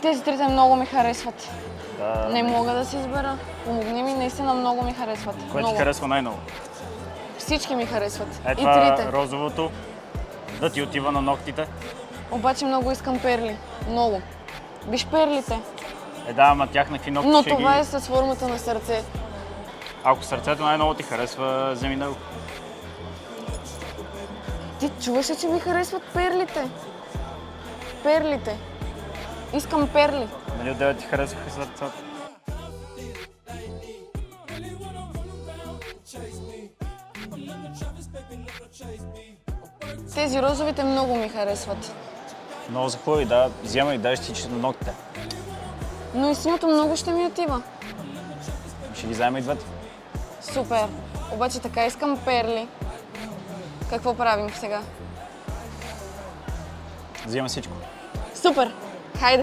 Тези трите много ми харесват. Да. Не мога да си избера. Помогни ми, наистина много ми харесват. Кое ти Много. харесва най-много? Всички ми харесват. И Това трите. розовото, да ти отива на ногтите. Обаче много искам перли. Много. Виж перлите. Да, ама тях на какви ногти Но ще това ги... е с формата на сърце. Ако сърцето най-много ти харесва, вземи него. Ти чуваш ли, че ми харесват перлите? Перлите. Искам перли. Нали от 9 ти харесваха сърцата? Тези розовите много ми харесват. Много са хубави, да. Вземай, дай ще ти на ногтите. Но и синьото много ще ми отива. Ще ги взема и двете. Супер. Обаче така искам перли. Какво правим сега? Взема всичко. Супер! Хайде!